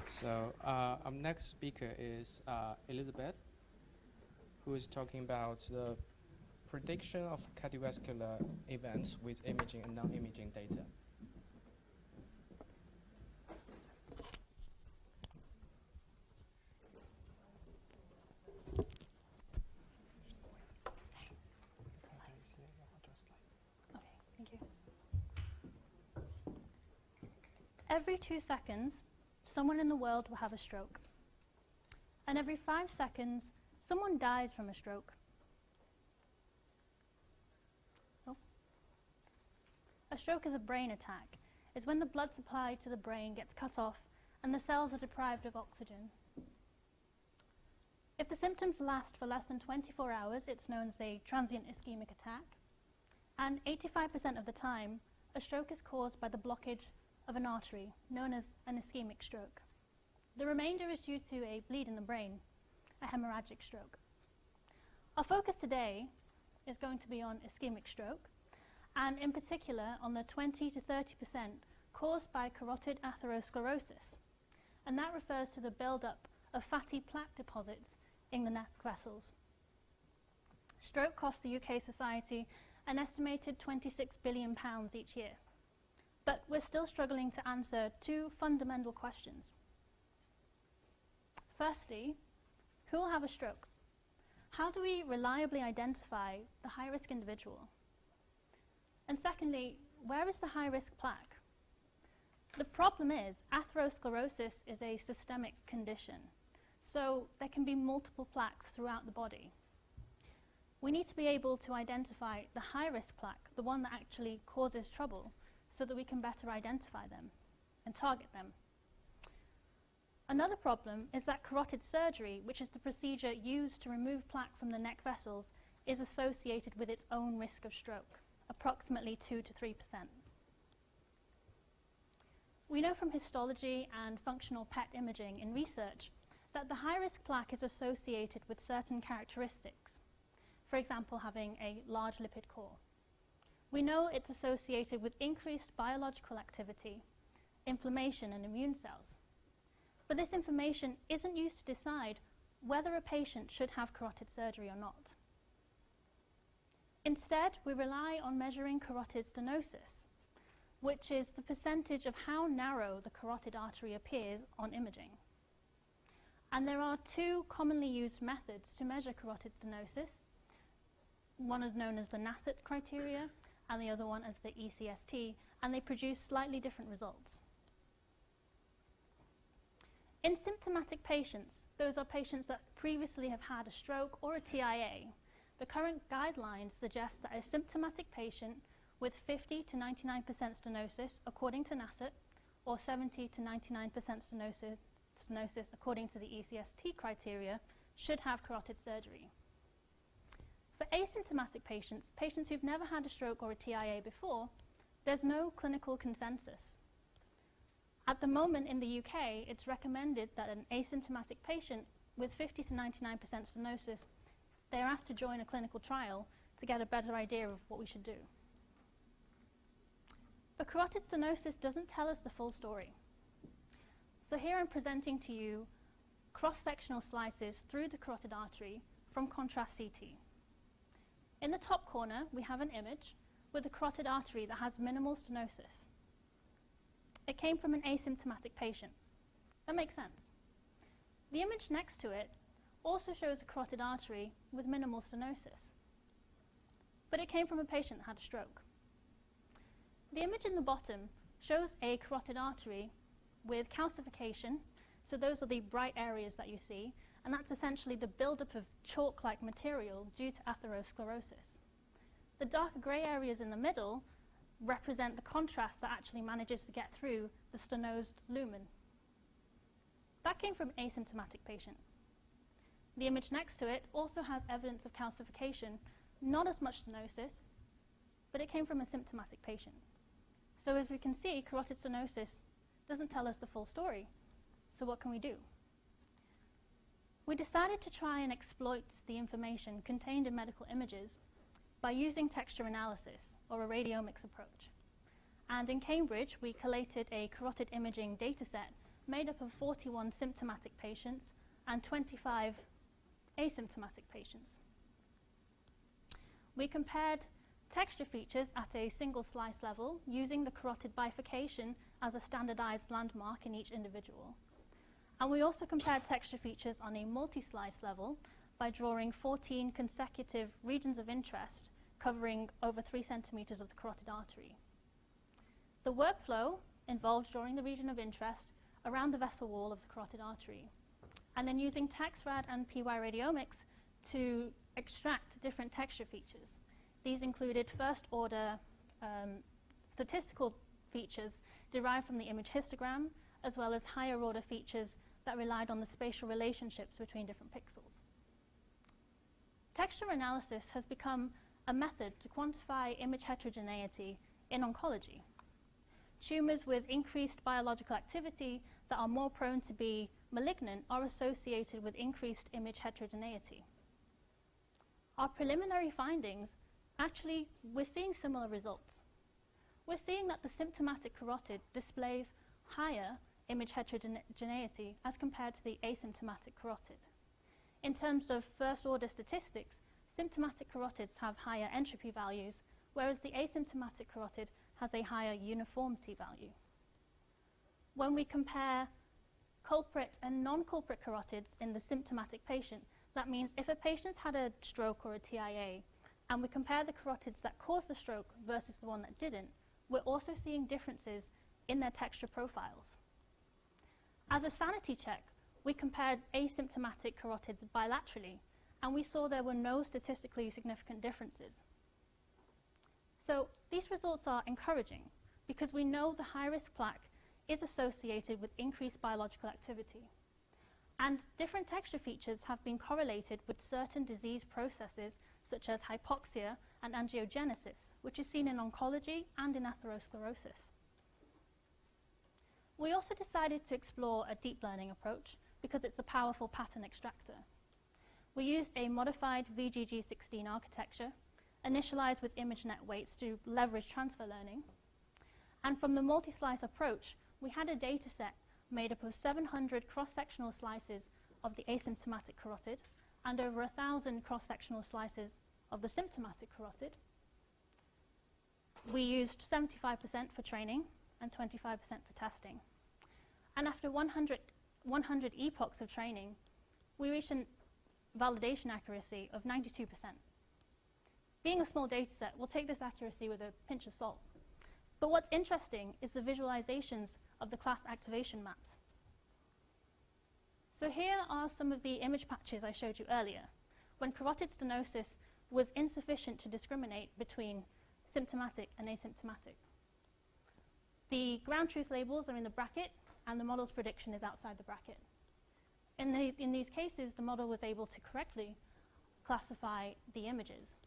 So our next speaker is Elizabeth, who is talking about the prediction of cardiovascular events with imaging and non-imaging data. Thank you. Every 2 seconds, someone in the world will have a stroke. And every 5 seconds, someone dies from a stroke. Oh. A stroke is a brain attack. It's when the blood supply to the brain gets cut off and the cells are deprived of oxygen. If the symptoms last for less than 24 hours, it's known as a transient ischemic attack. And 85% of the time, a stroke is caused by the blockage of an artery, known as an ischemic stroke. The remainder is due to a bleed in the brain, a hemorrhagic stroke. Our focus today is going to be on ischemic stroke, and in particular on the 20 to 30% caused by carotid atherosclerosis. And that refers to the buildup of fatty plaque deposits in the neck vessels. Stroke costs the UK society an estimated £26 billion each year. But we're still struggling to answer two fundamental questions. Firstly, who will have a stroke? How do we reliably identify the high-risk individual? And secondly, where is the high-risk plaque? The problem is atherosclerosis is a systemic condition, so there can be multiple plaques throughout the body. We need to be able to identify the high-risk plaque, the one that actually causes trouble, so that we can better identify them and target them. Another problem is that carotid surgery, which is the procedure used to remove plaque from the neck vessels, is associated with its own risk of stroke, approximately 2 to 3%. We know from histology and functional PET imaging in research that the high-risk plaque is associated with certain characteristics, for example, having a large lipid core. We know it's associated with increased biological activity, inflammation, and immune cells. But this information isn't used to decide whether a patient should have carotid surgery or not. Instead, we rely on measuring carotid stenosis, which is the percentage of how narrow the carotid artery appears on imaging. And there are two commonly used methods to measure carotid stenosis. One is known as the NASCET criteria, and the other one as the ECST, and they produce slightly different results. In symptomatic patients, those are patients that previously have had a stroke or a TIA, the current guidelines suggest that a symptomatic patient with 50 to 99% stenosis, according to NASCET, or 70 to 99% stenosis, according to the ECST criteria, should have carotid surgery. For asymptomatic patients, patients who've never had a stroke or a TIA before, there's no clinical consensus. At the moment in the UK, it's recommended that an asymptomatic patient with 50 to 99% stenosis, they're asked to join a clinical trial to get a better idea of what we should do. But carotid stenosis doesn't tell us the full story. So here I'm presenting to you cross-sectional slices through the carotid artery from contrast CT. In the top corner, we have an image with a carotid artery that has minimal stenosis. It came from an asymptomatic patient. That makes sense. The image next to it also shows a carotid artery with minimal stenosis. But it came from a patient that had a stroke. The image in the bottom shows a carotid artery with calcification, so those are the bright areas that you see, and that's essentially the buildup of chalk-like material due to atherosclerosis. The darker grey areas in the middle represent the contrast that actually manages to get through the stenosed lumen. That came from an asymptomatic patient. The image next to it also has evidence of calcification, not as much stenosis, but it came from a symptomatic patient. So as we can see, carotid stenosis doesn't tell us the full story. So what can we do? We decided to try and exploit the information contained in medical images by using texture analysis, or a radiomics approach. And in Cambridge, we collated a carotid imaging dataset made up of 41 symptomatic patients and 25 asymptomatic patients. We compared texture features at a single slice level using the carotid bifurcation as a standardized landmark in each individual. And we also compared texture features on a multi-slice level by drawing 14 consecutive regions of interest covering over 3 centimeters of the carotid artery. The workflow involved drawing the region of interest around the vessel wall of the carotid artery, and then using TaxRad and PY radiomics to extract different texture features. These included first-order statistical features derived from the image histogram, as well as higher-order features that relied on the spatial relationships between different pixels. Texture analysis has become a method to quantify image heterogeneity in oncology. Tumors with increased biological activity that are more prone to be malignant are associated with increased image heterogeneity. Our preliminary findings, actually, we're seeing similar results. We're seeing that the symptomatic carotid displays higher image heterogeneity as compared to the asymptomatic carotid. In terms of first-order statistics, symptomatic carotids have higher entropy values, whereas the asymptomatic carotid has a higher uniformity value. When we compare culprit and non-culprit carotids in the symptomatic patient, that means if a patient's had a stroke or a TIA, and we compare the carotids that caused the stroke versus the one that didn't, we're also seeing differences in their texture profiles. As a sanity check, we compared asymptomatic carotids bilaterally, and we saw there were no statistically significant differences. So these results are encouraging because we know the high-risk plaque is associated with increased biological activity. And different texture features have been correlated with certain disease processes such as hypoxia and angiogenesis, which is seen in oncology and in atherosclerosis. We also decided to explore a deep learning approach because it's a powerful pattern extractor. We used a modified VGG16 architecture, initialized with ImageNet weights to leverage transfer learning. And from the multi-slice approach, we had a data set made up of 700 cross-sectional slices of the asymptomatic carotid and over 1,000 cross-sectional slices of the symptomatic carotid. We used 75% for training and 25% for testing. And after 100 epochs of training, we reached a validation accuracy of 92%. Being a small data set, we'll take this accuracy with a pinch of salt. But what's interesting is the visualizations of the class activation maps. So here are some of the image patches I showed you earlier, when carotid stenosis was insufficient to discriminate between symptomatic and asymptomatic. The ground truth labels are in the bracket, and the model's prediction is outside the bracket. In these cases, the model was able to correctly classify the images.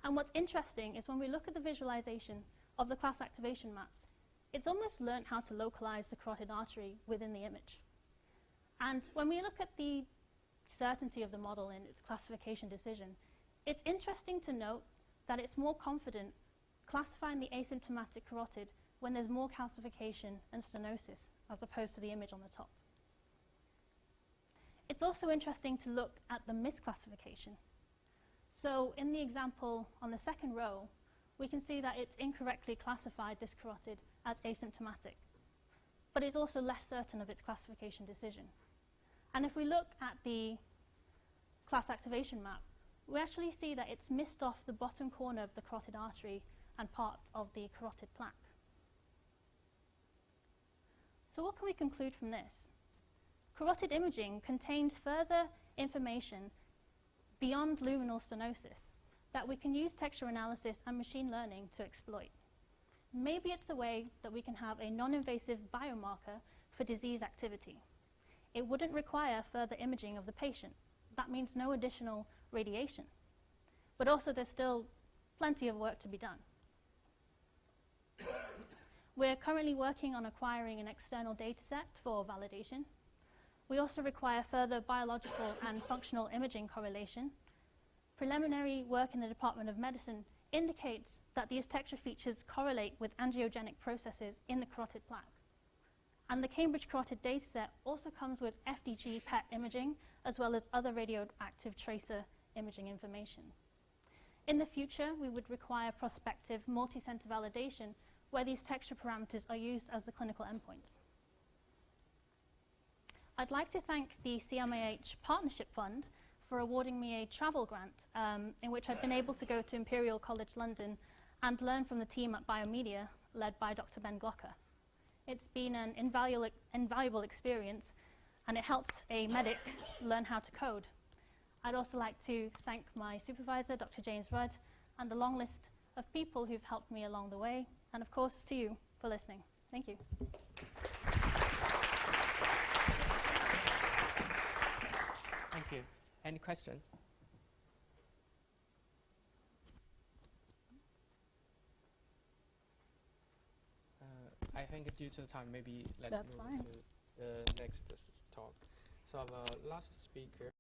And what's interesting is when we look at the visualization of the class activation maps, it's almost learned how to localize the carotid artery within the image. And when we look at the certainty of the model in its classification decision, it's interesting to note that it's more confident classifying the asymptomatic carotid when there's more calcification and stenosis, as opposed to the image on the top. It's also interesting to look at the misclassification. So in the example on the second row, we can see that it's incorrectly classified this carotid as asymptomatic, but it's also less certain of its classification decision. And if we look at the class activation map, we actually see that it's missed off the bottom corner of the carotid artery and parts of the carotid plaque. So what can we conclude from this? Carotid imaging contains further information beyond luminal stenosis that we can use texture analysis and machine learning to exploit. Maybe it's a way that we can have a non-invasive biomarker for disease activity. It wouldn't require further imaging of the patient. That means no additional radiation. But also there's still plenty of work to be done. We're currently working on acquiring an external data set for validation. We also require further biological and functional imaging correlation. Preliminary work in the Department of Medicine indicates that these texture features correlate with angiogenic processes in the carotid plaque. And the Cambridge Carotid dataset also comes with FDG PET imaging, as well as other radioactive tracer imaging information. In the future, we would require prospective multi-center validation where these texture parameters are used as the clinical endpoints. I'd like to thank the CMAH Partnership Fund for awarding me a travel grant in which I've been able to go to Imperial College London and learn from the team at Biomedia, led by Dr. Ben Glocker. It's been an invaluable experience, and it helps a medic learn how to code. I'd also like to thank my supervisor, Dr. James Rudd, and the long list of people who've helped me along the way, and of course to you for listening. Thank you. Thank you. Any questions? I think due to the time, maybe let's That's move fine. to the next talk. So our last speaker